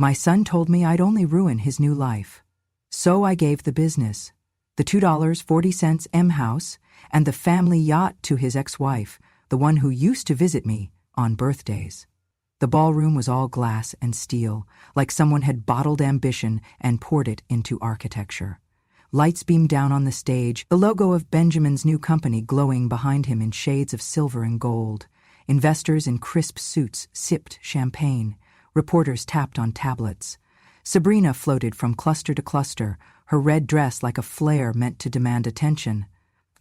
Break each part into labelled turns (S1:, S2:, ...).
S1: My son told me I'd only ruin his new life. So I gave the business, the $2.40 M house, and the family yacht to his ex-wife, the one who used to visit me on birthdays. The ballroom was all glass and steel, like someone had bottled ambition and poured it into architecture. Lights beamed down on the stage, the logo of Benjamin's new company glowing behind him in shades of silver and gold. Investors in crisp suits sipped champagne. Reporters tapped on tablets. Sabrina floated from cluster to cluster, her red dress like a flare meant to demand attention.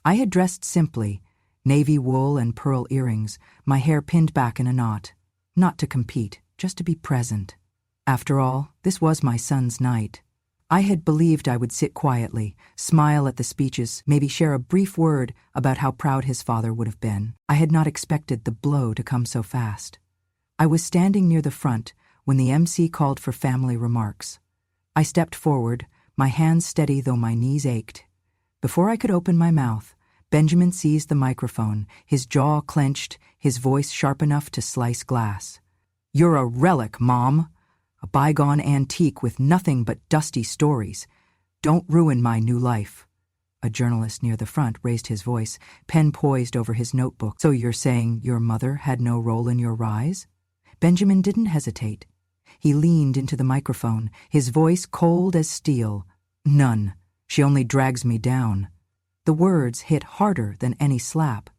S1: I had dressed simply, navy wool and pearl earrings, my hair pinned back in a knot. Not to compete, just to be present. After all, this was my son's night. I had believed I would sit quietly, smile at the speeches, maybe share a brief word about how proud his father would have been. I had not expected the blow to come so fast. I was standing near the front when the MC called for family remarks. I stepped forward, my hands steady though my knees ached. Before I could open my mouth, Benjamin seized the microphone, his jaw clenched, his voice sharp enough to slice glass. "You're a relic, Mom. A bygone antique with nothing but dusty stories. Don't ruin my new life." A journalist near the front raised his voice, pen poised over his notebook. "So you're saying your mother had no role in your rise?" Benjamin didn't hesitate. He leaned into the microphone, his voice cold as steel. "None. She only drags me down." The words hit harder than any slap.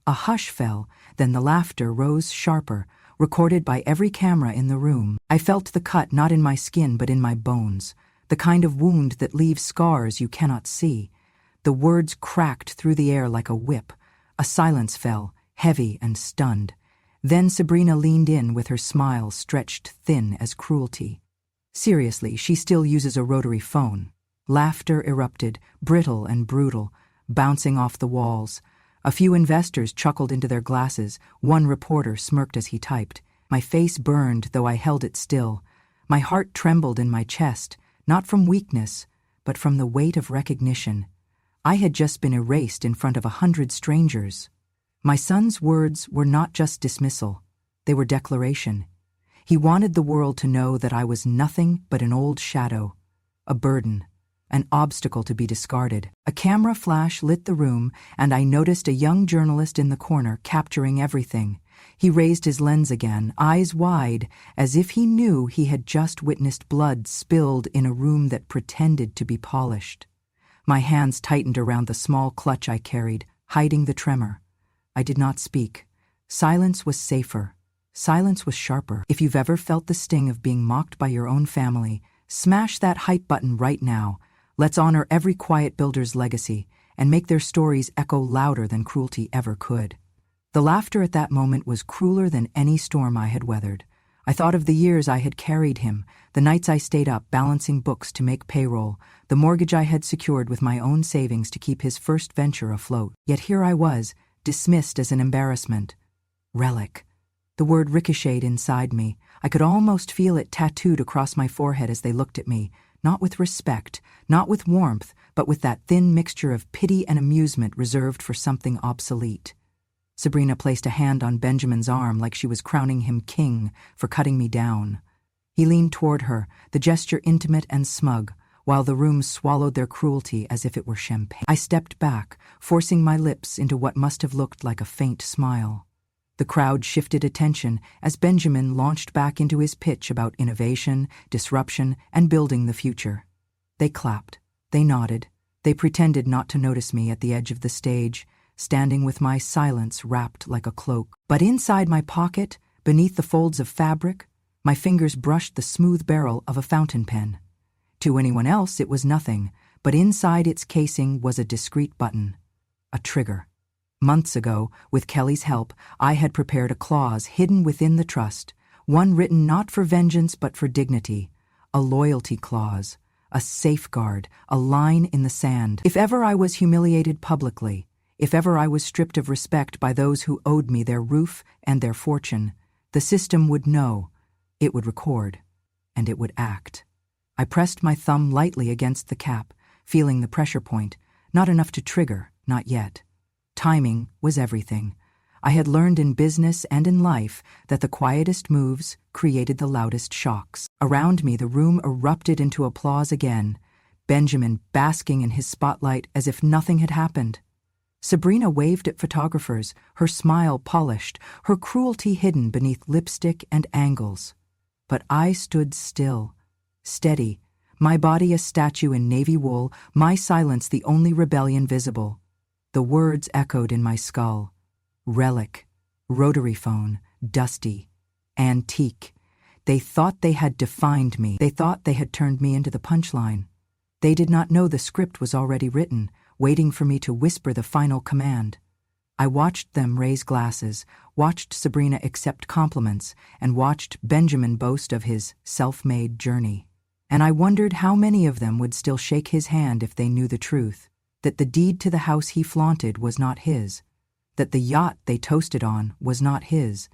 S1: A hush fell, then the laughter rose sharper, recorded by every camera in the room. I felt the cut not in my skin but in my bones, the kind of wound that leaves scars you cannot see. The words cracked through the air like a whip. A silence fell, heavy and stunned. Then Sabrina leaned in with her smile stretched thin as cruelty. Seriously, she still uses a rotary phone. Laughter erupted, brittle and brutal, bouncing off the walls. A few investors chuckled into their glasses. One reporter smirked as he typed. My face burned, though I held it still. My heart trembled in my chest, not from weakness, but from the weight of recognition. I had just been erased in front of 100 strangers. My son's words were not just dismissal. They were declaration. He wanted the world to know that I was nothing but an old shadow, a burden, an obstacle to be discarded. A camera flash lit the room, and I noticed a young journalist in the corner capturing everything. He raised his lens again, eyes wide, as if he knew he had just witnessed blood spilled in a room that pretended to be polished. My hands tightened around the small clutch I carried, hiding the tremor. I did not speak. Silence was safer. Silence was sharper. If you've ever felt the sting of being mocked by your own family, smash that hype button right now. Let's honor every quiet builder's legacy and make their stories echo louder than cruelty ever could. The laughter at that moment was crueler than any storm I had weathered. I thought of the years I had carried him, the nights I stayed up balancing books to make payroll, the mortgage I had secured with my own savings to keep his first venture afloat. Yet here I was, dismissed as an embarrassment. Relic. The word ricocheted inside me. I could almost feel it tattooed across my forehead as they looked at me. Not with respect, not with warmth, but with that thin mixture of pity and amusement reserved for something obsolete. Sabrina placed a hand on Benjamin's arm like she was crowning him king for cutting me down. He leaned toward her, the gesture intimate and smug, while the room swallowed their cruelty as if it were champagne. I stepped back, forcing my lips into what must have looked like a faint smile. The crowd shifted attention as Benjamin launched back into his pitch about innovation, disruption, and building the future. They clapped. They nodded. They pretended not to notice me at the edge of the stage, standing with my silence wrapped like a cloak. But inside my pocket, beneath the folds of fabric, my fingers brushed the smooth barrel of a fountain pen. To anyone else it was nothing, but inside its casing was a discreet button. A trigger. Months ago, with Kelly's help, I had prepared a clause hidden within the trust, one written not for vengeance but for dignity, a loyalty clause, a safeguard, a line in the sand. If ever I was humiliated publicly, if ever I was stripped of respect by those who owed me their roof and their fortune, the system would know, it would record, and it would act. I pressed my thumb lightly against the cap, feeling the pressure point, not enough to trigger, not yet. Timing was everything. I had learned in business and in life that the quietest moves created the loudest shocks. Around me, the room erupted into applause again, Benjamin basking in his spotlight as if nothing had happened. Sabrina waved at photographers, her smile polished, her cruelty hidden beneath lipstick and angles. But I stood still, steady, my body a statue in navy wool, my silence the only rebellion visible. The words echoed in my skull. Relic, rotary phone, dusty, antique. They thought they had defined me. They thought they had turned me into the punchline. They did not know the script was already written, waiting for me to whisper the final command. I watched them raise glasses, watched Sabrina accept compliments, and watched Benjamin boast of his self-made journey. And I wondered how many of them would still shake his hand if they knew the truth, that the deed to the house he flaunted was not his, that the yacht they toasted on was not his,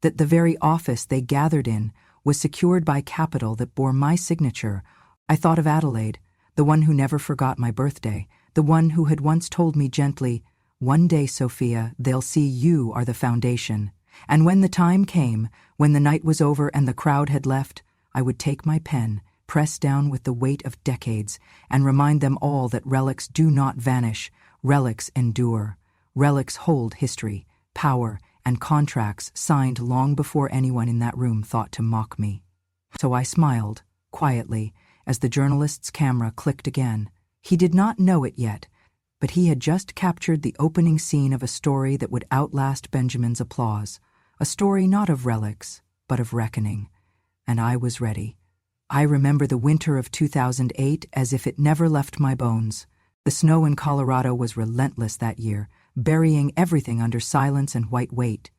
S1: that the very office they gathered in was secured by capital that bore my signature. I thought of Adelaide, the one who never forgot my birthday, the one who had once told me gently, "One day, Sophia, they'll see you are the foundation." And when the time came, when the night was over and the crowd had left, I would take my pen, press down with the weight of decades, and remind them all that relics do not vanish, relics endure. Relics hold history, power, and contracts signed long before anyone in that room thought to mock me. So I smiled, quietly, as the journalist's camera clicked again. He did not know it yet, but he had just captured the opening scene of a story that would outlast Benjamin's applause, a story not of relics, but of reckoning. And I was ready. I remember the winter of 2008 as if it never left my bones. The snow in Colorado was relentless that year, burying everything under silence and white weight.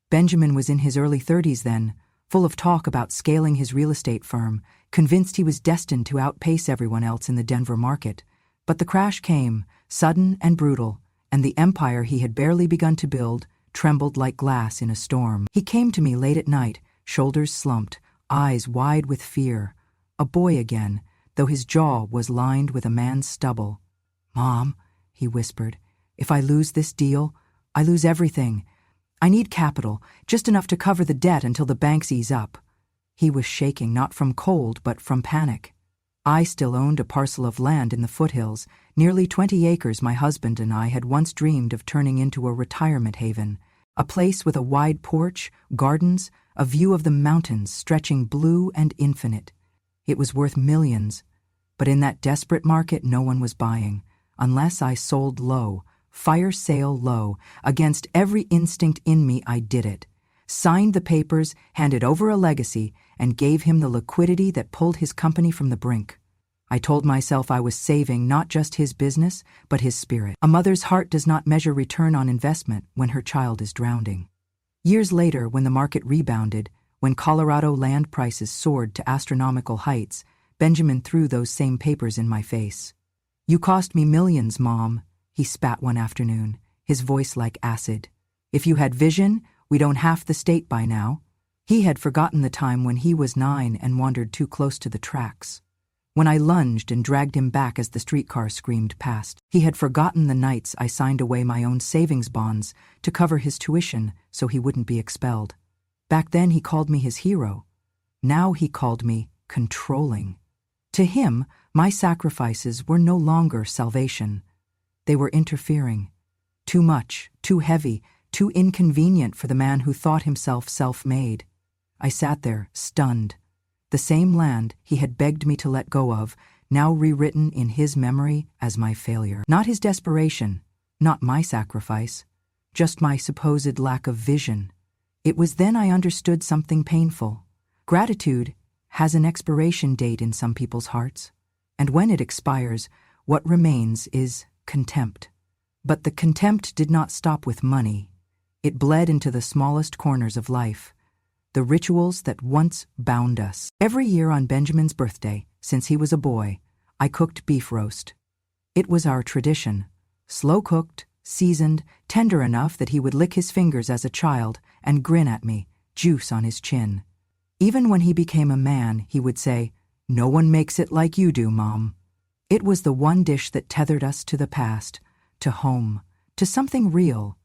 S1: Benjamin was in his early 30s then, full of talk about scaling his real estate firm, convinced he was destined to outpace everyone else in the Denver market. But the crash came, sudden and brutal, and the empire he had barely begun to build trembled like glass in a storm. He came to me late at night, shoulders slumped, eyes wide with fear. A boy again, though his jaw was lined with a man's stubble. "Mom," he whispered, "if I lose this deal, I lose everything. I need capital, just enough to cover the debt until the banks ease up." He was shaking not from cold but from panic. I still owned a parcel of land in the foothills, nearly 20 acres my husband and I had once dreamed of turning into a retirement haven, a place with a wide porch, gardens, a view of the mountains stretching blue and infinite. It was worth millions, but in that desperate market no one was buying, unless I sold low, fire sale low. Against every instinct in me I did it, signed the papers, handed over a legacy, and gave him the liquidity that pulled his company from the brink. I told myself I was saving not just his business, but his spirit. A mother's heart does not measure return on investment when her child is drowning. Years later, when the market rebounded, when Colorado land prices soared to astronomical heights, Benjamin threw those same papers in my face. "You cost me millions, Mom," he spat one afternoon, his voice like acid. "If you had vision, we'd own half the state by now." He had forgotten the time when he was 9 and wandered too close to the tracks. When I lunged and dragged him back as the streetcar screamed past. He had forgotten the nights I signed away my own savings bonds to cover his tuition so he wouldn't be expelled. Back then he called me his hero. Now he called me controlling. To him, my sacrifices were no longer salvation. They were interfering. Too much, too heavy, too inconvenient for the man who thought himself self-made. I sat there, stunned. The same land he had begged me to let go of, now rewritten in his memory as my failure. Not his desperation, not my sacrifice, just my supposed lack of vision. It was then I understood something painful. Gratitude has an expiration date in some people's hearts, and when it expires, what remains is contempt. But the contempt did not stop with money. It bled into the smallest corners of life, the rituals that once bound us. Every year on Benjamin's birthday, since he was a boy, I cooked beef roast. It was our tradition, slow-cooked, seasoned, tender enough that he would lick his fingers as a child and grin at me, juice on his chin. Even when he became a man, he would say, "No one makes it like you do, Mom." It was the one dish that tethered us to the past, to home, to something real,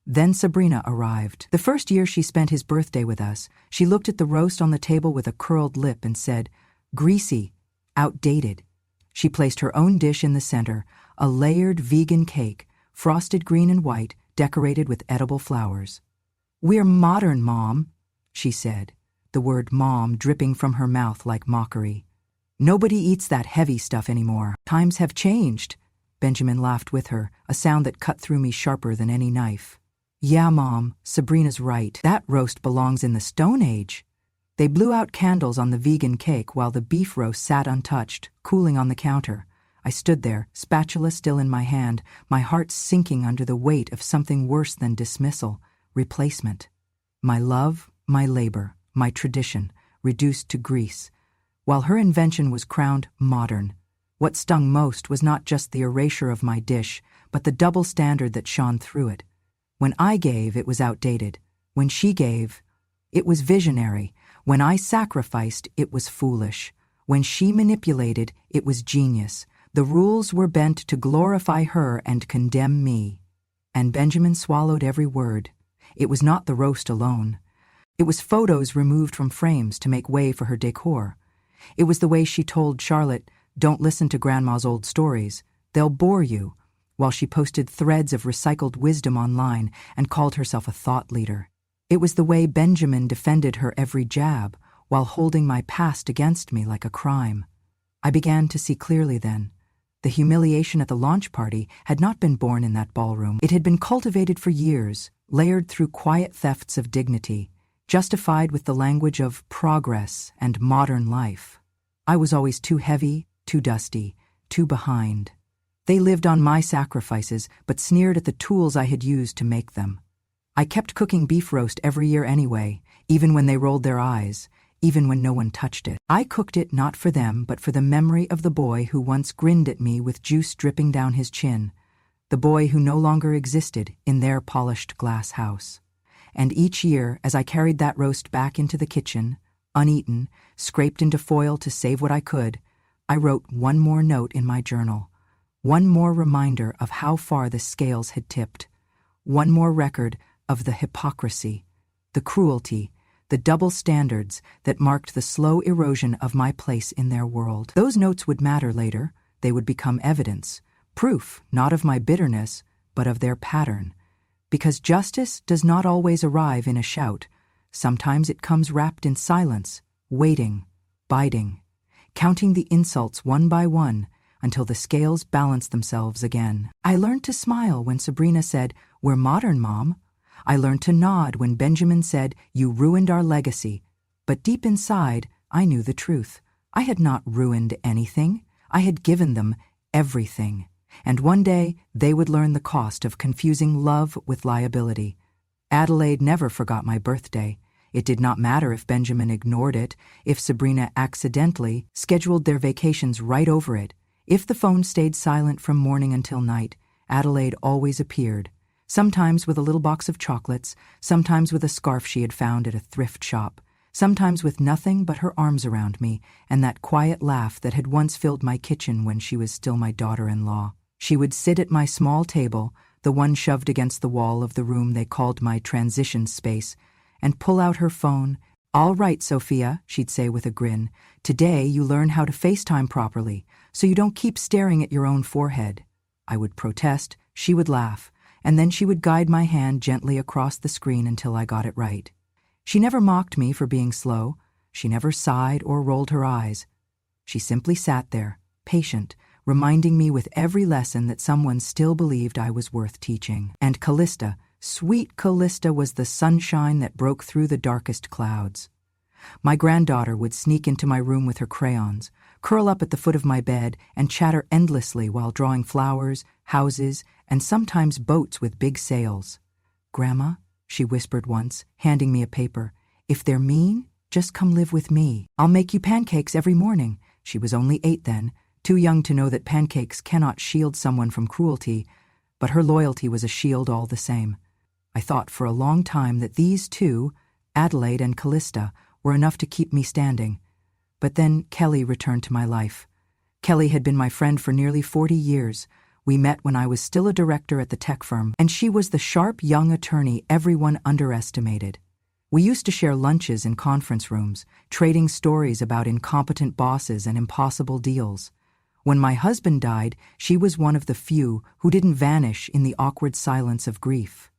S1: Then Sabrina arrived. The first year she spent his birthday with us, she looked at the roast on the table with a curled lip and said, "Greasy, outdated." She placed her own dish in the center, a layered vegan cake, frosted green and white, decorated with edible flowers. "We're modern, Mom," she said, the word mom dripping from her mouth like mockery. "Nobody eats that heavy stuff anymore. Times have changed." Benjamin laughed with her, a sound that cut through me sharper than any knife. "Yeah, Mom, Sabrina's right. That roast belongs in the Stone Age." They blew out candles on the vegan cake while the beef roast sat untouched, cooling on the counter. I stood there, spatula still in my hand, my heart sinking under the weight of something worse than dismissal, replacement. My love, my labor, my tradition, reduced to grease. While her invention was crowned modern, what stung most was not just the erasure of my dish, but the double standard that shone through it. When I gave, it was outdated. When she gave, it was visionary. When I sacrificed, it was foolish. When she manipulated, it was genius. The rules were bent to glorify her and condemn me. And Benjamin swallowed every word. It was not the roast alone. It was photos removed from frames to make way for her decor. It was the way she told Charlotte, "Don't listen to Grandma's old stories. They'll bore you," while she posted threads of recycled wisdom online and called herself a thought leader. It was the way Benjamin defended her every jab, while holding my past against me like a crime. I began to see clearly then. The humiliation at the launch party had not been born in that ballroom. It had been cultivated for years, layered through quiet thefts of dignity, justified with the language of progress and modern life. I was always too heavy, too dusty, too behind. They lived on my sacrifices, but sneered at the tools I had used to make them. I kept cooking beef roast every year anyway, even when they rolled their eyes, even when no one touched it. I cooked it not for them, but for the memory of the boy who once grinned at me with juice dripping down his chin, the boy who no longer existed in their polished glass house. And each year, as I carried that roast back into the kitchen, uneaten, scraped into foil to save what I could, I wrote one more note in my journal. One more reminder of how far the scales had tipped. One more record of the hypocrisy, the cruelty, the double standards that marked the slow erosion of my place in their world. Those notes would matter later. They would become evidence, proof not of my bitterness, but of their pattern. Because justice does not always arrive in a shout. Sometimes it comes wrapped in silence, waiting, biding, counting the insults one by one, until the scales balance themselves again. I learned to smile when Sabrina said, "We're modern, Mom." I learned to nod when Benjamin said, "You ruined our legacy." But deep inside, I knew the truth. I had not ruined anything. I had given them everything. And one day, they would learn the cost of confusing love with liability. Adelaide never forgot my birthday. It did not matter if Benjamin ignored it, if Sabrina accidentally scheduled their vacations right over it. If the phone stayed silent from morning until night, Adelaide always appeared, sometimes with a little box of chocolates, sometimes with a scarf she had found at a thrift shop, sometimes with nothing but her arms around me and that quiet laugh that had once filled my kitchen when she was still my daughter-in-law. She would sit at my small table, the one shoved against the wall of the room they called my transition space, and pull out her phone. "All right, Sophia," she'd say with a grin. "Today you learn how to FaceTime properly, so you don't keep staring at your own forehead." I would protest, she would laugh, and then she would guide my hand gently across the screen until I got it right. She never mocked me for being slow. She never sighed or rolled her eyes. She simply sat there, patient, reminding me with every lesson that someone still believed I was worth teaching. And Callista, sweet Callista, was the sunshine that broke through the darkest clouds. My granddaughter would sneak into my room with her crayons, curl up at the foot of my bed, and chatter endlessly while drawing flowers, houses, and sometimes boats with big sails. "Grandma," she whispered once, handing me a paper, "if they're mean, just come live with me. I'll make you pancakes every morning." She was only 8 then, too young to know that pancakes cannot shield someone from cruelty, but her loyalty was a shield all the same. I thought for a long time that these two, Adelaide and Callista, were enough to keep me standing. But then Kelly returned to my life. Kelly had been my friend for nearly 40 years. We met when I was still a director at the tech firm, and she was the sharp young attorney everyone underestimated. We used to share lunches in conference rooms, trading stories about incompetent bosses and impossible deals. When my husband died, she was one of the few who didn't vanish in the awkward silence of grief.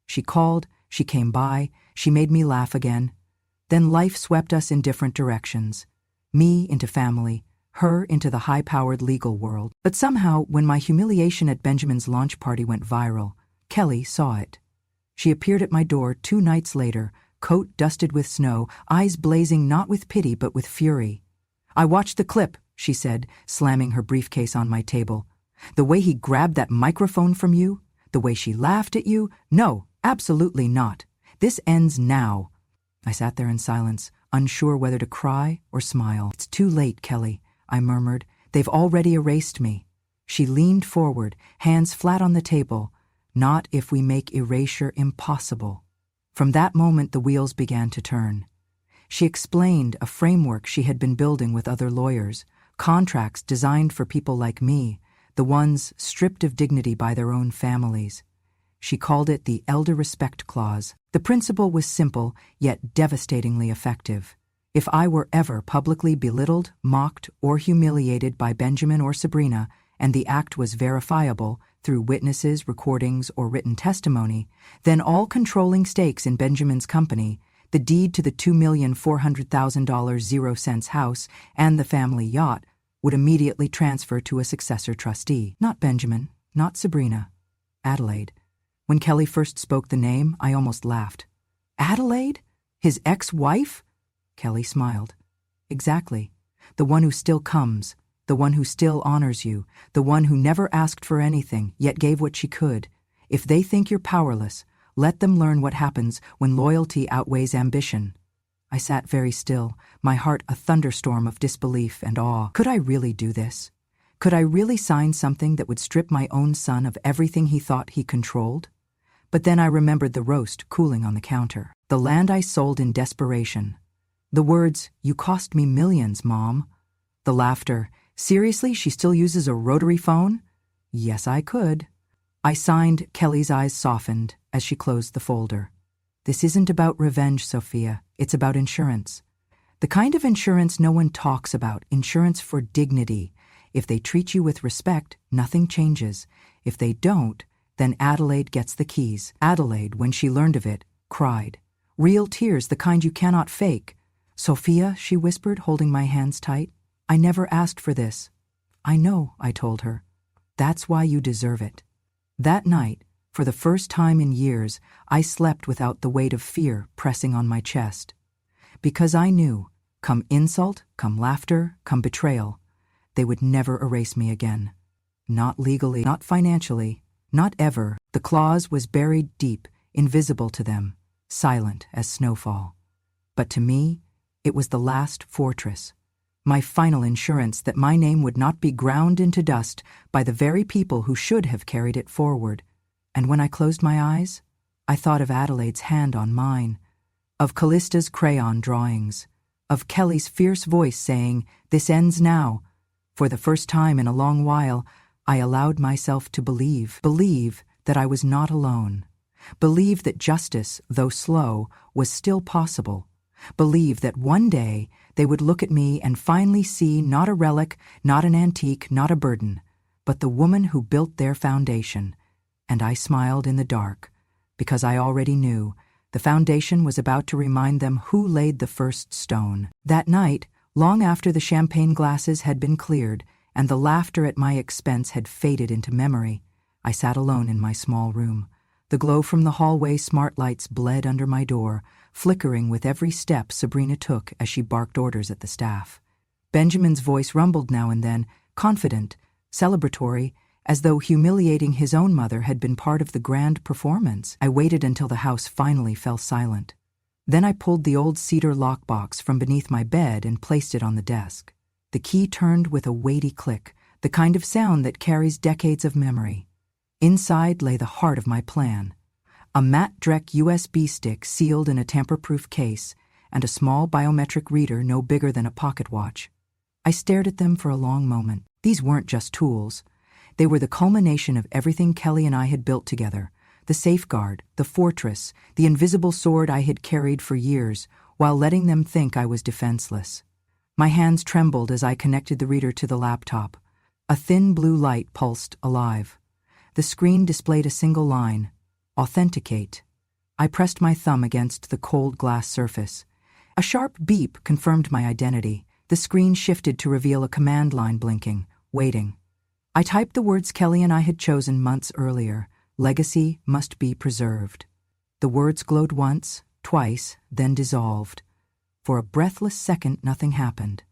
S1: She called, she came by, she made me laugh again. Then life swept us in different directions. Me into family, her into the high-powered legal world. But somehow, when my humiliation at Benjamin's launch party went viral, Kelly saw it. She appeared at my door 2 nights later, coat dusted with snow, eyes blazing not with pity but with fury. "I watched the clip," she said, slamming her briefcase on my table. "The way he grabbed that microphone from you, the way she laughed at you, no, absolutely not. This ends now." I sat there in silence, unsure whether to cry or smile. "It's too late, Kelly," I murmured. "They've already erased me." She leaned forward, hands flat on the table. "Not if we make erasure impossible." From that moment the wheels began to turn. She explained a framework she had been building with other lawyers, contracts designed for people like me, the ones stripped of dignity by their own families. She called it the Elder Respect Clause. The principle was simple, yet devastatingly effective. If I were ever publicly belittled, mocked, or humiliated by Benjamin or Sabrina, and the act was verifiable through witnesses, recordings, or written testimony, then all controlling stakes in Benjamin's company, the deed to the $2,400,000 0 house and the family yacht, would immediately transfer to a successor trustee. Not Benjamin, not Sabrina. Adelaide. When Kelly first spoke the name, I almost laughed. Adelaide? His ex-wife? Kelly smiled. Exactly. The one who still comes, the one who still honors you, the one who never asked for anything, yet gave what she could. If they think you're powerless, let them learn what happens when loyalty outweighs ambition. I sat very still, my heart a thunderstorm of disbelief and awe. Could I really do this? Could I really sign something that would strip my own son of everything he thought he controlled? But then I remembered the roast cooling on the counter, the land I sold in desperation. The words, "You cost me millions, Mom." The laughter, "Seriously, she still uses a rotary phone?" Yes, I could. I signed. Kelly's eyes softened as she closed the folder. "This isn't about revenge, Sophia. It's about insurance. The kind of insurance no one talks about, insurance for dignity. If they treat you with respect, nothing changes. If they don't, then Adelaide gets the keys." Adelaide, when she learned of it, cried. Real tears, the kind you cannot fake. "Sophia," she whispered, holding my hands tight, "I never asked for this." "I know," I told her. "That's why you deserve it." That night, for the first time in years, I slept without the weight of fear pressing on my chest. Because I knew, come insult, come laughter, come betrayal, they would never erase me again. Not legally, not financially, not ever. The clause was buried deep, invisible to them, silent as snowfall. But to me, it was the last fortress, my final insurance that my name would not be ground into dust by the very people who should have carried it forward. And when I closed my eyes, I thought of Adelaide's hand on mine, of Callista's crayon drawings, of Kelly's fierce voice saying, "This ends now." For the first time in a long while, I allowed myself to believe that I was not alone, believe that justice, though slow, was still possible, believe that one day they would look at me and finally see not a relic, not an antique, not a burden, but the woman who built their foundation. And I smiled in the dark, because I already knew the foundation was about to remind them who laid the first stone. That night, long after the champagne glasses had been cleared and the laughter at my expense had faded into memory, I sat alone in my small room. The glow from the hallway smart lights bled under my door, flickering with every step Sabrina took as she barked orders at the staff. Benjamin's voice rumbled now and then, confident, celebratory, as though humiliating his own mother had been part of the grand performance. I waited until the house finally fell silent. Then I pulled the old cedar lockbox from beneath my bed and placed it on the desk. The key turned with a weighty click, the kind of sound that carries decades of memory. Inside lay the heart of my plan. A matte Drek USB stick sealed in a tamper-proof case, and a small biometric reader no bigger than a pocket watch. I stared at them for a long moment. These weren't just tools. They were the culmination of everything Kelly and I had built together, the safeguard, the fortress, the invisible sword I had carried for years, while letting them think I was defenseless. My hands trembled as I connected the reader to the laptop. A thin blue light pulsed alive. The screen displayed a single line, "Authenticate." I pressed my thumb against the cold glass surface. A sharp beep confirmed my identity. The screen shifted to reveal a command line blinking, waiting. I typed the words Kelly and I had chosen months earlier. Legacy must be preserved. The words glowed once, twice, then dissolved. For a breathless second, nothing happened.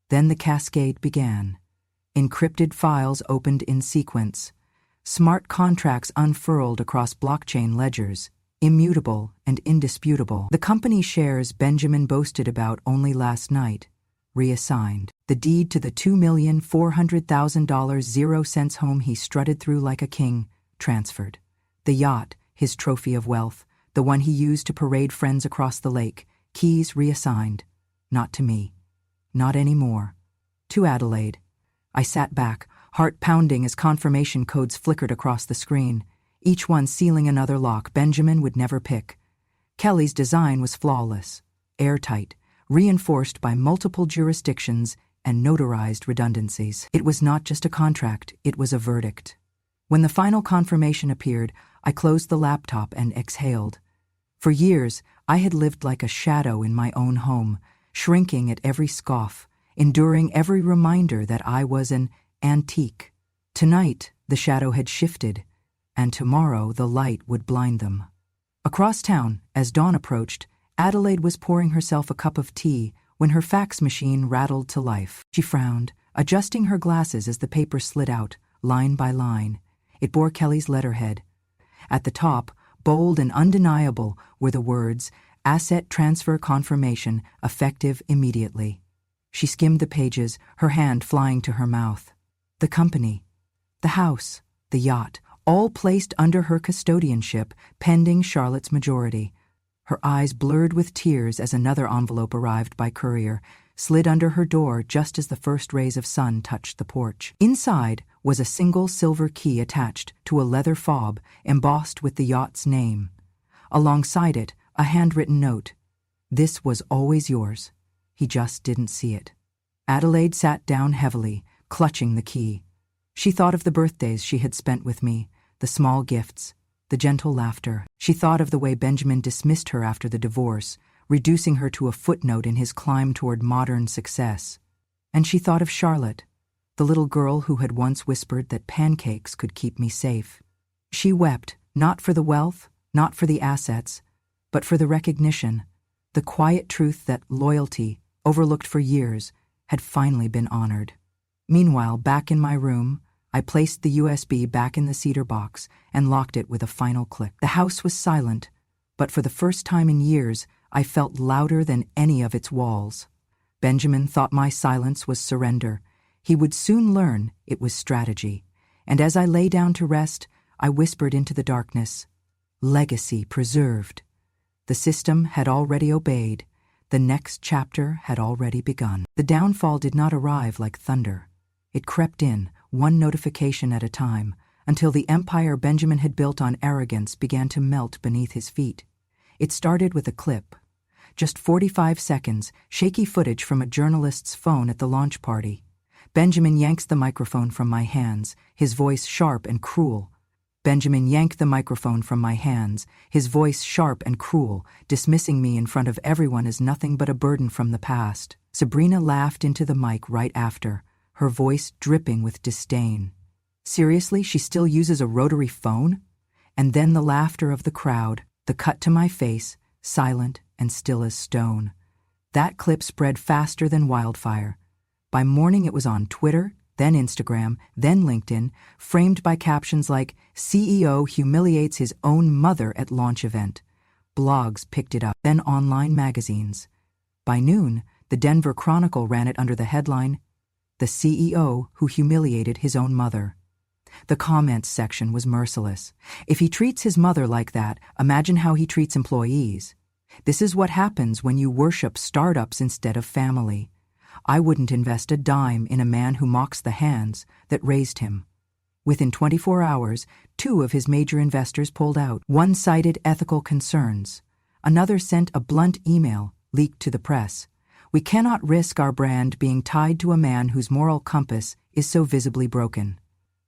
S1: Then the cascade began. Encrypted files opened in sequence. Smart contracts unfurled across blockchain ledgers, immutable and indisputable. The company shares Benjamin boasted about only last night, reassigned. The deed to the $2,400,000 0 cents home he strutted through like a king, transferred. The yacht, his trophy of wealth, the one he used to parade friends across the lake, keys reassigned. Not to me. Not anymore. To Adelaide. I sat back, heart pounding as confirmation codes flickered across the screen, each one sealing another lock Benjamin would never pick. Kelly's design was flawless, airtight, reinforced by multiple jurisdictions and notarized redundancies. It was not just a contract, it was a verdict. When the final confirmation appeared, I closed the laptop and exhaled. For years, I had lived like a shadow in my own home, shrinking at every scoff, enduring every reminder that I was an antique. Tonight, the shadow had shifted, and tomorrow the light would blind them. Across town, as dawn approached, Adelaide was pouring herself a cup of tea when her fax machine rattled to life. She frowned, adjusting her glasses as the paper slid out, line by line. It bore Kelly's letterhead. At the top, bold and undeniable, were the words, "Asset transfer confirmation, effective immediately." She skimmed the pages, her hand flying to her mouth. The company, the house, the yacht, all placed under her custodianship, pending Charlotte's majority. Her eyes blurred with tears as another envelope arrived by courier, slid under her door just as the first rays of sun touched the porch. Inside was a single silver key attached to a leather fob embossed with the yacht's name. Alongside it, a handwritten note. "This was always yours. He just didn't see it." Adelaide sat down heavily, clutching the key. She thought of the birthdays she had spent with me, the small gifts, the gentle laughter. She thought of the way Benjamin dismissed her after the divorce, reducing her to a footnote in his climb toward modern success. And she thought of Charlotte, the little girl who had once whispered that pancakes could keep me safe. She wept, not for the wealth, not for the assets, but for the recognition, the quiet truth that loyalty, overlooked for years, had finally been honored. Meanwhile, back in my room, I placed the USB back in the cedar box and locked it with a final click. The house was silent, but for the first time in years, I felt louder than any of its walls. Benjamin thought my silence was surrender. He would soon learn it was strategy. And as I lay down to rest, I whispered into the darkness, "Legacy preserved." The system had already obeyed. The next chapter had already begun. The downfall did not arrive like thunder. It crept in, one notification at a time, until the empire Benjamin had built on arrogance began to melt beneath his feet. It started with a clip. Just 45 seconds, shaky footage from a journalist's phone at the launch party. Benjamin yanks the microphone from my hands, his voice sharp and cruel. Benjamin yanked the microphone from my hands, his voice sharp and cruel, dismissing me in front of everyone as nothing but a burden from the past. Sabrina laughed into the mic right after, her voice dripping with disdain. Seriously, she still uses a rotary phone? And then the laughter of the crowd, the cut to my face, silent and still as stone. That clip spread faster than wildfire. By morning it was on Twitter, then Instagram, then LinkedIn, framed by captions like, "CEO humiliates his own mother at launch event." Blogs picked it up, then online magazines. By noon, the Denver Chronicle ran it under the headline, "The CEO who humiliated his own mother." The comments section was merciless. If he treats his mother like that, imagine how he treats employees. This is what happens when you worship startups instead of family. I wouldn't invest a dime in a man who mocks the hands that raised him. Within 24 hours, 2 of his major investors pulled out. One cited ethical concerns. Another sent a blunt email, leaked to the press. We cannot risk our brand being tied to a man whose moral compass is so visibly broken.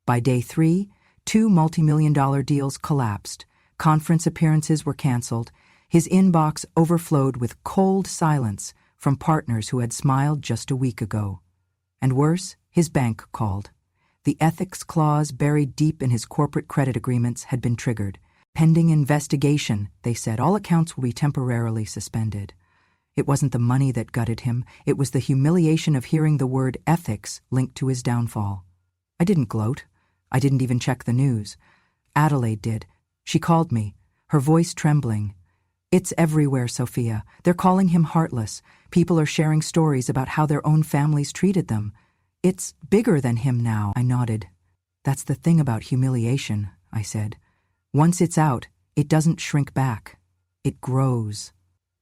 S1: By day 3, 2 multi-million-dollar deals collapsed. Conference appearances were canceled. His inbox overflowed with cold silence from partners who had smiled just a week ago. And worse, his bank called. The ethics clause buried deep in his corporate credit agreements had been triggered. Pending investigation, they said, all accounts will be temporarily suspended. It wasn't the money that gutted him, it was the humiliation of hearing the word ethics linked to his downfall. I didn't gloat. I didn't even check the news. Adelaide did. She called me, her voice trembling. It's everywhere, Sophia. They're calling him heartless. People are sharing stories about how their own families treated them. It's bigger than him now, I nodded. That's the thing about humiliation, I said. Once it's out, it doesn't shrink back. It grows.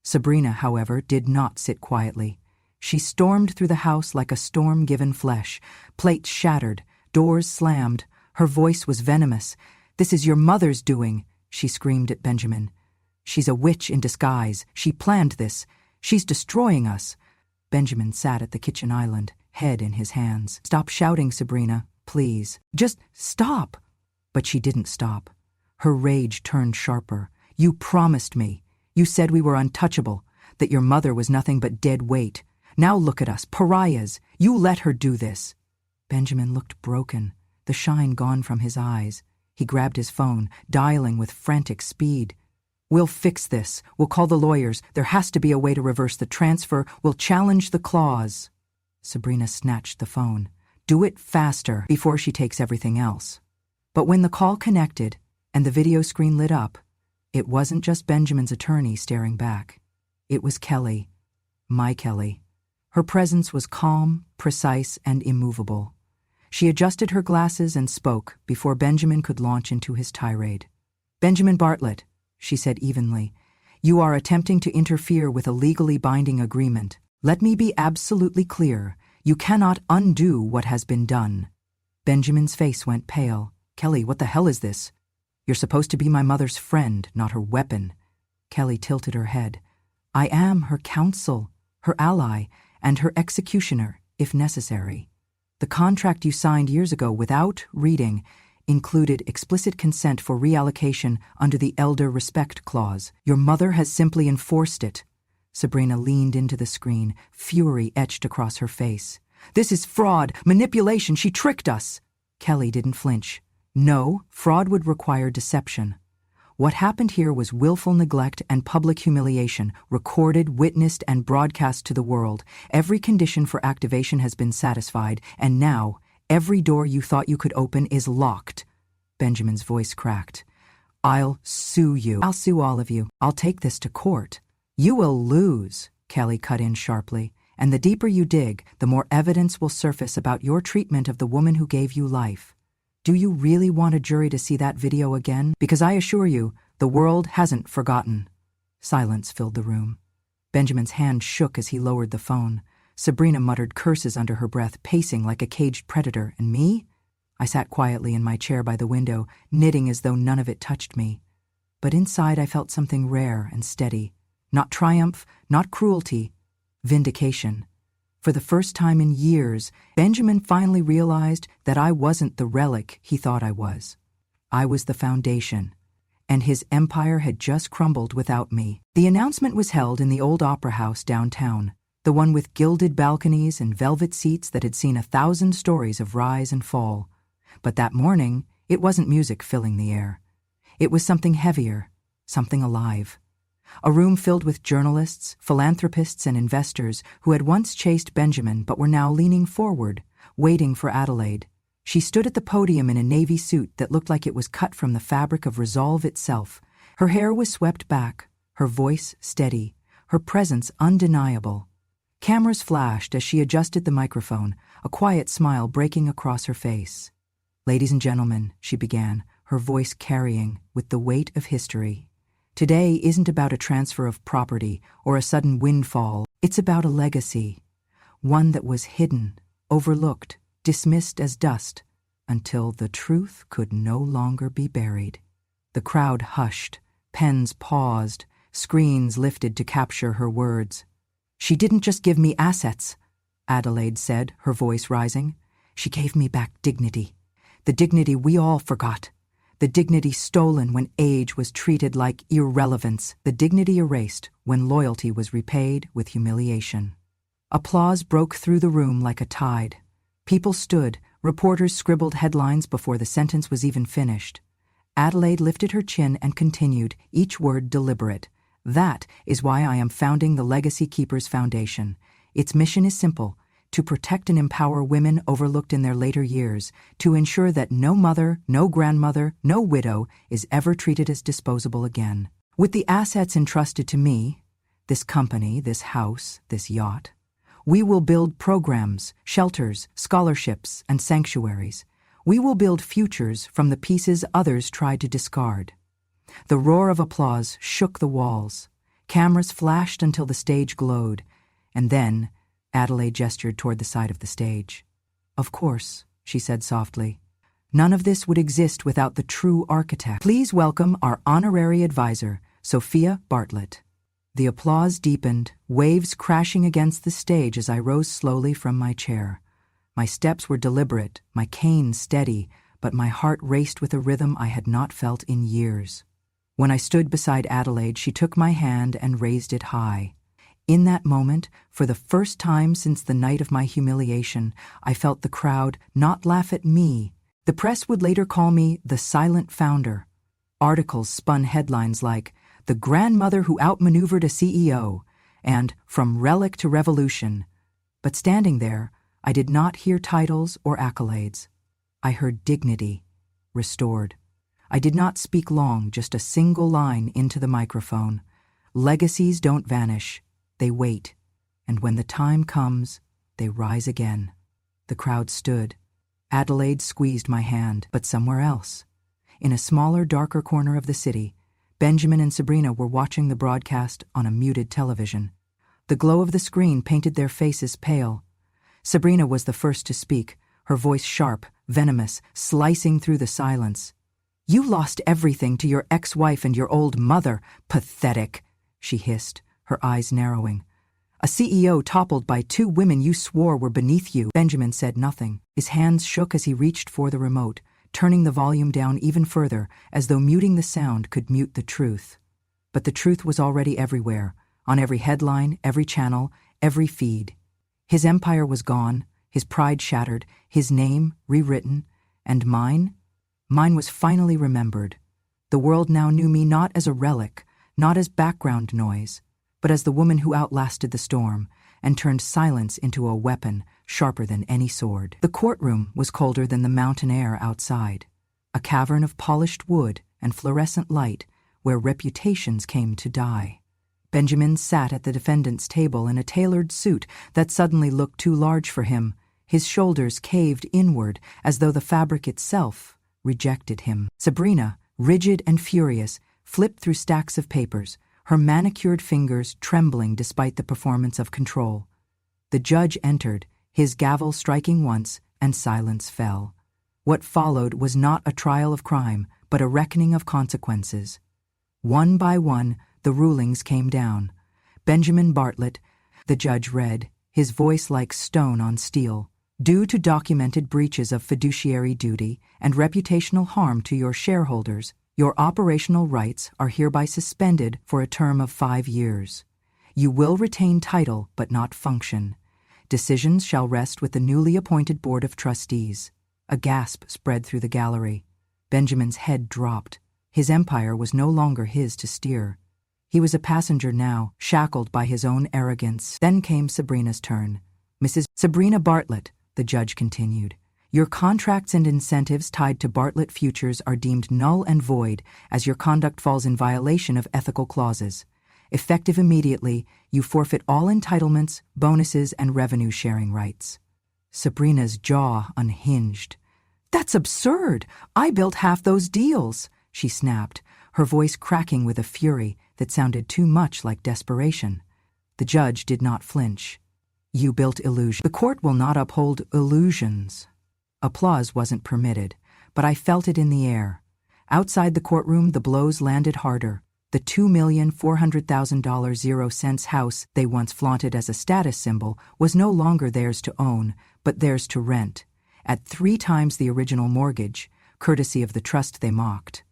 S1: Sabrina, however, did not sit quietly. She stormed through the house like a storm given flesh. Plates shattered, doors slammed. Her voice was venomous. This is your mother's doing, she screamed at Benjamin. She's a witch in disguise. She planned this. She's destroying us. Benjamin sat at the kitchen island, head in his hands. Stop shouting, Sabrina, please. Just stop. But she didn't stop. Her rage turned sharper. You promised me. You said we were untouchable, that your mother was nothing but dead weight. Now look at us, pariahs. You let her do this. Benjamin looked broken, the shine gone from his eyes. He grabbed his phone, dialing with frantic speed. We'll fix this. We'll call the lawyers. There has to be a way to reverse the transfer. We'll challenge the clause. Sabrina snatched the phone. Do it faster before she takes everything else. But when the call connected and the video screen lit up, it wasn't just Benjamin's attorney staring back. It was Kelly, my Kelly. Her presence was calm, precise, and immovable. She adjusted her glasses and spoke before Benjamin could launch into his tirade. Benjamin Bartlett, she said evenly, you are attempting to interfere with a legally binding agreement. Let me be absolutely clear. You cannot undo what has been done. Benjamin's face went pale. Kelly, what the hell is this? You're supposed to be my mother's friend, not her weapon. Kelly tilted her head. I am her counsel, her ally, and her executioner, if necessary. The contract you signed years ago without reading included explicit consent for reallocation under the Elder Respect Clause. Your mother has simply enforced it. Sabrina leaned into the screen, fury etched across her face. This is fraud, manipulation, she tricked us. Kelly didn't flinch. No, fraud would require deception. What happened here was willful neglect and public humiliation, recorded, witnessed, and broadcast to the world. Every condition for activation has been satisfied, and now, every door you thought you could open is locked. Benjamin's voice cracked. I'll sue you. I'll sue all of you. I'll take this to court. You will lose, Kelly cut in sharply, and the deeper you dig, the more evidence will surface about your treatment of the woman who gave you life. Do you really want a jury to see that video again? Because I assure you, the world hasn't forgotten. Silence filled the room. Benjamin's hand shook as he lowered the phone. Sabrina muttered curses under her breath, pacing like a caged predator. And me? I sat quietly in my chair by the window, knitting as though none of it touched me. But inside I felt something rare and steady. Not triumph, not cruelty. Vindication. For the first time in years, Benjamin finally realized that I wasn't the relic he thought I was. I was the foundation, and his empire had just crumbled without me. The announcement was held in the old opera house downtown, the one with gilded balconies and velvet seats that had seen 1,000 stories of rise and fall. But that morning, it wasn't music filling the air. It was something heavier, something alive. A room filled with journalists, philanthropists, and investors who had once chased Benjamin but were now leaning forward, waiting for Adelaide. She stood at the podium in a navy suit that looked like it was cut from the fabric of resolve itself. Her hair was swept back, her voice steady, her presence undeniable. Cameras flashed as she adjusted the microphone, a quiet smile breaking across her face. Ladies and gentlemen, she began, her voice carrying with the weight of history. Today isn't about a transfer of property or a sudden windfall. It's about a legacy, one that was hidden, overlooked, dismissed as dust, until the truth could no longer be buried. The crowd hushed, pens paused, screens lifted to capture her words. "She didn't just give me assets," Adelaide said, her voice rising. "She gave me back dignity. The dignity we all forgot. The dignity stolen when age was treated like irrelevance. The dignity erased when loyalty was repaid with humiliation." Applause broke through the room like a tide. People stood, reporters scribbled headlines before the sentence was even finished. Adelaide lifted her chin and continued, each word deliberate. "That is why I am founding the Legacy Keepers Foundation. Its mission is simple: to protect and empower women overlooked in their later years, to ensure that no mother, no grandmother, no widow is ever treated as disposable again. With the assets entrusted to me, this company, this house, this yacht, we will build programs, shelters, scholarships, and sanctuaries. We will build futures from the pieces others tried to discard." The roar of applause shook the walls. Cameras flashed until the stage glowed, and then Adelaide gestured toward the side of the stage. "Of course," she said softly, "none of this would exist without the true architect. Please welcome our honorary advisor, Sophia Bartlett." The applause deepened, waves crashing against the stage as I rose slowly from my chair. My steps were deliberate, my cane steady, but my heart raced with a rhythm I had not felt in years. When I stood beside Adelaide, she took my hand and raised it high. In that moment, for the first time since the night of my humiliation, I felt the crowd not laugh at me. The press would later call me the silent founder. Articles spun headlines like, "The grandmother who outmaneuvered a CEO," and "From relic to revolution." But standing there, I did not hear titles or accolades. I heard dignity, restored. I did not speak long, just a single line into the microphone. Legacies don't vanish, they wait. And when the time comes, they rise again. The crowd stood. Adelaide squeezed my hand, but somewhere else. In a smaller, darker corner of the city, Benjamin and Sabrina were watching the broadcast on a muted television. The glow of the screen painted their faces pale. Sabrina was the first to speak, her voice sharp, venomous, slicing through the silence. "You lost everything to your ex-wife and your old mother. Pathetic," she hissed, her eyes narrowing. "A CEO toppled by two women you swore were beneath you." Benjamin said nothing. His hands shook as he reached for the remote, turning the volume down even further, as though muting the sound could mute the truth. But the truth was already everywhere, on every headline, every channel, every feed. His empire was gone, his pride shattered, his name rewritten, and mine? Mine was finally remembered. The world now knew me not as a relic, not as background noise, but as the woman who outlasted the storm and turned silence into a weapon sharper than any sword. The courtroom was colder than the mountain air outside, a cavern of polished wood and fluorescent light where reputations came to die. Benjamin sat at the defendant's table in a tailored suit that suddenly looked too large for him. His shoulders caved inward as though the fabric itself rejected him. Sabrina, rigid and furious, flipped through stacks of papers, her manicured fingers trembling despite the performance of control. The judge entered, his gavel striking once, and silence fell. What followed was not a trial of crime, but a reckoning of consequences. One by one, the rulings came down. Benjamin Bartlett, the judge read, his voice like stone on steel. "Due to documented breaches of fiduciary duty and reputational harm to your shareholders, your operational rights are hereby suspended for a term of 5 years. You will retain title but not function. Decisions shall rest with the newly appointed Board of Trustees." A gasp spread through the gallery. Benjamin's head dropped. His empire was no longer his to steer. He was a passenger now, shackled by his own arrogance. Then came Sabrina's turn. "Mrs. Sabrina Bartlett," the judge continued, "your contracts and incentives tied to Bartlett Futures are deemed null and void as your conduct falls in violation of ethical clauses. Effective immediately, you forfeit all entitlements, bonuses, and revenue-sharing rights." Sabrina's jaw unhinged. "That's absurd! I built half those deals," she snapped, her voice cracking with a fury that sounded too much like desperation. The judge did not flinch. "You built illusion. The court will not uphold illusions." Applause wasn't permitted, but I felt it in the air. Outside the courtroom, the blows landed harder. The $2,400,000 0 cents house they once flaunted as a status symbol was no longer theirs to own, but theirs to rent, at 3 times the original mortgage, courtesy of the trust they mocked.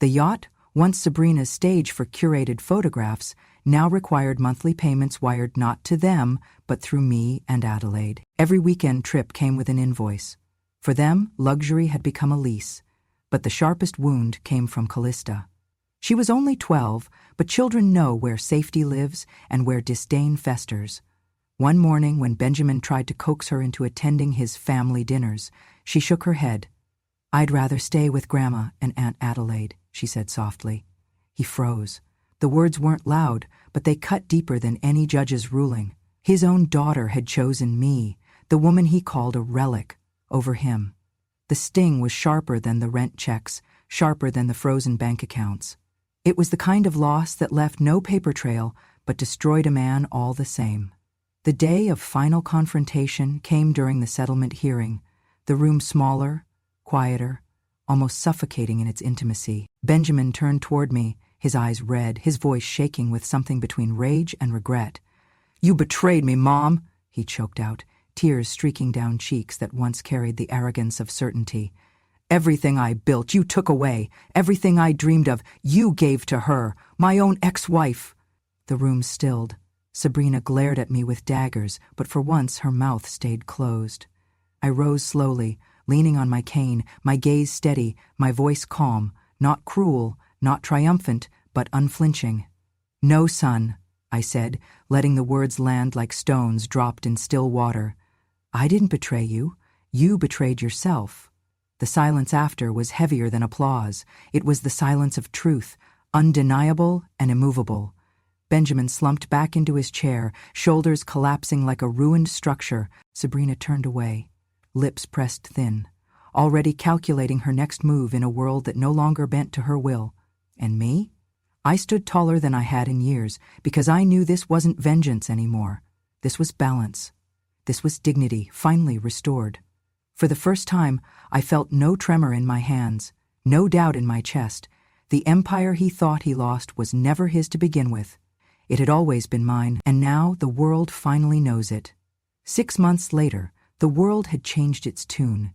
S1: The yacht, once Sabrina's stage for curated photographs, now required monthly payments wired not to them, but through me and Adelaide. Every weekend trip came with an invoice. For them, luxury had become a lease, but the sharpest wound came from Callista. She was only 12, but children know where safety lives and where disdain festers. One morning, when Benjamin tried to coax her into attending his family dinners, she shook her head. "I'd rather stay with Grandma and Aunt Adelaide," she said softly. He froze. The words weren't loud, but they cut deeper than any judge's ruling. His own daughter had chosen me, the woman he called a relic, over him. The sting was sharper than the rent checks, sharper than the frozen bank accounts. It was the kind of loss that left no paper trail, but destroyed a man all the same. The day of final confrontation came during the settlement hearing, the room smaller, quieter, almost suffocating in its intimacy. Benjamin turned toward me, his eyes red, his voice shaking with something between rage and regret. "You betrayed me, Mom," he choked out, tears streaking down cheeks that once carried the arrogance of certainty. "Everything I built, you took away. Everything I dreamed of, you gave to her, my own ex-wife." The room stilled. Sabrina glared at me with daggers, but for once her mouth stayed closed. I rose slowly, leaning on my cane, my gaze steady, my voice calm, not cruel, not triumphant, but unflinching. "No, son," I said, letting the words land like stones dropped in still water. "I didn't betray you. You betrayed yourself." The silence after was heavier than applause. It was the silence of truth, undeniable and immovable. Benjamin slumped back into his chair, shoulders collapsing like a ruined structure. Sabrina turned away, lips pressed thin, already calculating her next move in a world that no longer bent to her will. And me? I stood taller than I had in years, because I knew this wasn't vengeance anymore. This was balance. This was dignity, finally restored. For the first time, I felt no tremor in my hands, no doubt in my chest. The empire he thought he lost was never his to begin with. It had always been mine, and now the world finally knows it. 6 months later, the world had changed its tune.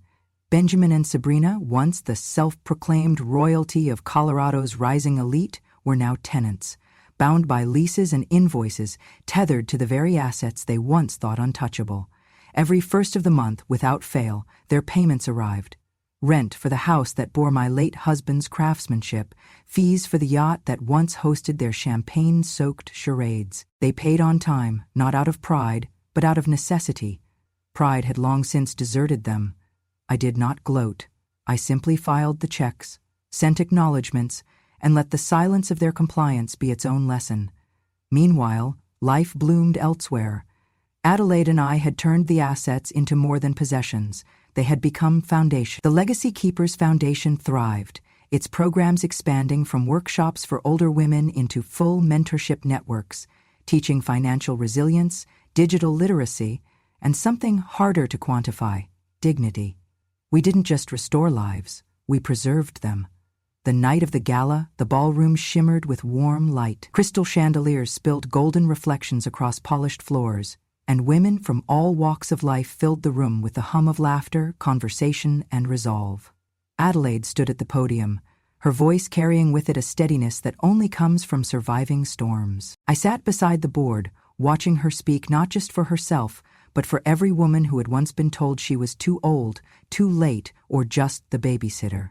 S1: Benjamin and Sabrina, once the self-proclaimed royalty of Colorado's rising elite, were now tenants, bound by leases and invoices, tethered to the very assets they once thought untouchable. Every first of the month, without fail, their payments arrived. Rent for the house that bore my late husband's craftsmanship, fees for the yacht that once hosted their champagne-soaked charades. They paid on time, not out of pride, but out of necessity. Pride had long since deserted them. I did not gloat. I simply filed the checks, sent acknowledgments, and let the silence of their compliance be its own lesson. Meanwhile, life bloomed elsewhere. Adelaide and I had turned the assets into more than possessions. They had become foundation. The Legacy Keepers Foundation thrived, its programs expanding from workshops for older women into full mentorship networks, teaching financial resilience, digital literacy, and something harder to quantify, dignity. We didn't just restore lives, we preserved them. The night of the gala, the ballroom shimmered with warm light. Crystal chandeliers spilled golden reflections across polished floors, and women from all walks of life filled the room with the hum of laughter, conversation, and resolve. Adelaide stood at the podium, her voice carrying with it a steadiness that only comes from surviving storms. I sat beside the board, watching her speak not just for herself, but for every woman who had once been told she was too old, too late, or just the babysitter.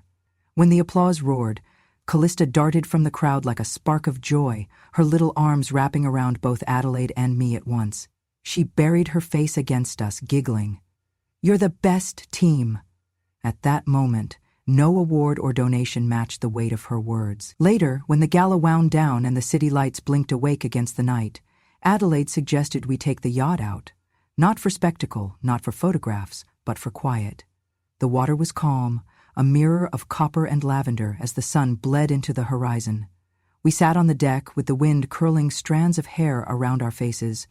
S1: When the applause roared, Callista darted from the crowd like a spark of joy, her little arms wrapping around both Adelaide and me at once. She buried her face against us, giggling. "You're the best team." At that moment, no award or donation matched the weight of her words. Later, when the gala wound down and the city lights blinked awake against the night, Adelaide suggested we take the yacht out. Not for spectacle, not for photographs, but for quiet. The water was calm, a mirror of copper and lavender as the sun bled into the horizon. We sat on the deck with the wind curling strands of hair around our faces,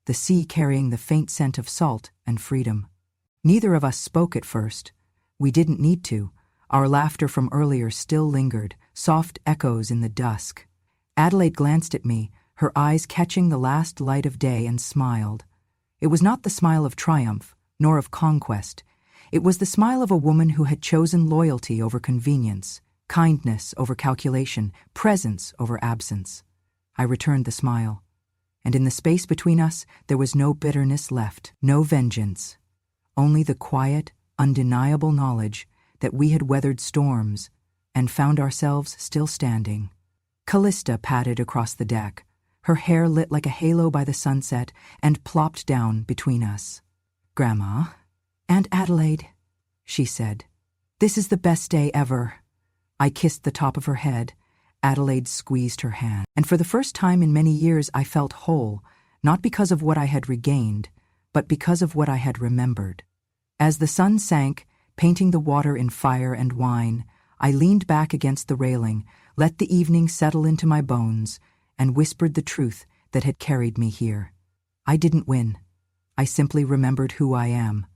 S1: the sea carrying the faint scent of salt and freedom. Neither of us spoke at first. We didn't need to. Our laughter from earlier still lingered, soft echoes in the dusk. Adelaide glanced at me, her eyes catching the last light of day, and smiled. It was not the smile of triumph, nor of conquest. It was the smile of a woman who had chosen loyalty over convenience, kindness over calculation, presence over absence. I returned the smile, and in the space between us there was no bitterness left, no vengeance, only the quiet, undeniable knowledge that we had weathered storms and found ourselves still standing. Callista padded across the deck, her hair lit like a halo by the sunset, and plopped down between us. "Grandma, Aunt Adelaide," she said, "this is the best day ever." I kissed the top of her head. Adelaide squeezed her hand, and for the first time in many years I felt whole, not because of what I had regained, but because of what I had remembered. As the sun sank, painting the water in fire and wine, I leaned back against the railing, let the evening settle into my bones, and whispered the truth that had carried me here. I didn't win. I simply remembered who I am,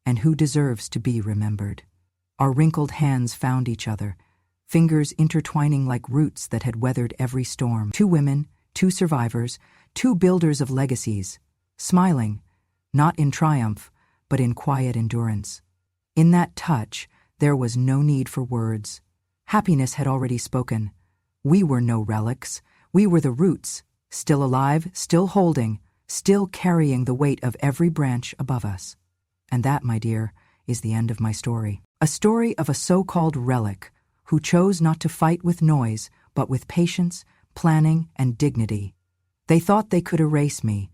S1: and who deserves to be remembered. Our wrinkled hands found each other, fingers intertwining like roots that had weathered every storm. Two women, two survivors, two builders of legacies, smiling, not in triumph, but in quiet endurance. In that touch, there was no need for words. Happiness had already spoken. We were no relics. We were the roots, still alive, still holding, still carrying the weight of every branch above us. And that, my dear, is the end of my story. A story of a so-called relic who chose not to fight with noise, but with patience, planning, and dignity. They thought they could erase me,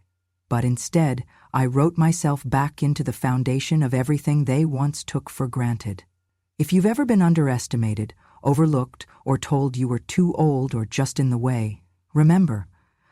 S1: but instead I wrote myself back into the foundation of everything they once took for granted. If you've ever been underestimated, overlooked, or told you were too old or just in the way, remember,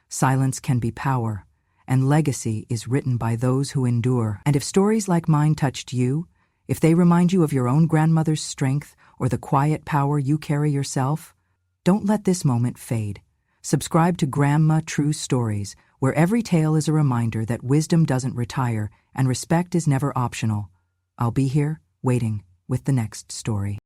S1: silence can be power, and legacy is written by those who endure. And if stories like mine touched you, if they remind you of your own grandmother's strength or the quiet power you carry yourself, don't let this moment fade. Subscribe to Grandma True Stories, where every tale is a reminder that wisdom doesn't retire and respect is never optional. I'll be here, waiting, with the next story.